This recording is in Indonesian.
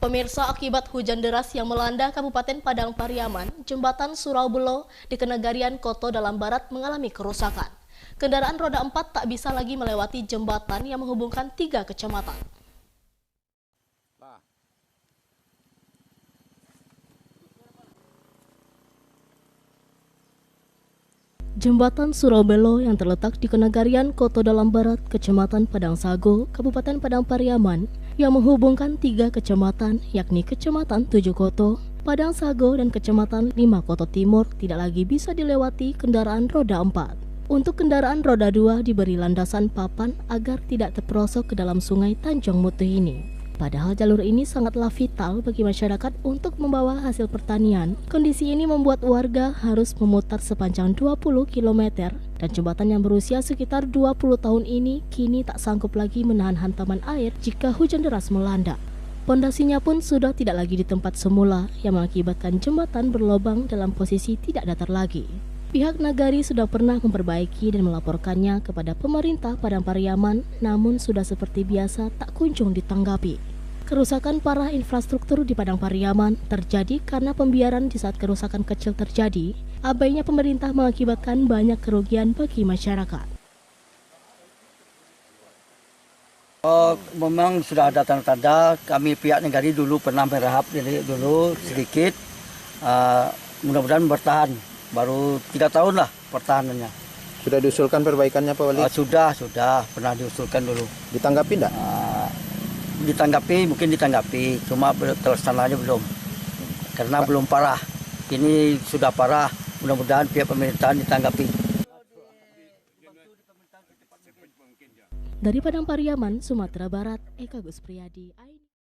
Pemirsa, akibat hujan deras yang melanda Kabupaten Padang Pariaman, jembatan Suraubelo di Kenegarian Koto Dalam Barat mengalami kerusakan. Kendaraan roda 4 tak bisa lagi melewati jembatan yang menghubungkan 3 kecamatan. Jembatan Suraubelo yang terletak di Kenegarian Koto Dalam Barat, Kecamatan Padang Sago, Kabupaten Padang Pariaman, yang menghubungkan 3 kecamatan, yakni Kecamatan 7 Koto, Padang Sago, dan Kecamatan 5 Koto Timur, tidak lagi bisa dilewati kendaraan roda 4. Untuk kendaraan roda 2 diberi landasan papan agar tidak terperosok ke dalam sungai Tanjung Mutu ini. Padahal jalur ini sangatlah vital bagi masyarakat untuk membawa hasil pertanian. Kondisi ini membuat warga harus memutar sepanjang 20 km dan jembatan yang berusia sekitar 20 tahun ini kini tak sanggup lagi menahan hantaman air jika hujan deras melanda. Pondasinya pun sudah tidak lagi di tempat semula yang mengakibatkan jembatan berlobang dalam posisi tidak datar lagi. Pihak Nagari sudah pernah memperbaiki dan melaporkannya kepada pemerintah Padang Pariaman, namun sudah seperti biasa tak kunjung ditanggapi. Kerusakan parah infrastruktur di Padang Pariaman terjadi karena pembiaran di saat kerusakan kecil terjadi. Abainya pemerintah mengakibatkan banyak kerugian bagi masyarakat. Memang sudah ada tanda-tanda, kami pihak Nagari dulu pernah merahap dulu sedikit, mudah-mudahan bertahan. Baru 3 tahun lah pertahanannya. Sudah diusulkan perbaikannya Pak Wali? Sudah pernah diusulkan dulu. Ditanggapi enggak? Mungkin ditanggapi, cuma terlaksananya belum. Karena belum parah. Ini sudah parah, mudah-mudahan pihak pemerintahan ditanggapi. Dari Padang Pariaman, Sumatera Barat, Eka Gus Priyadi.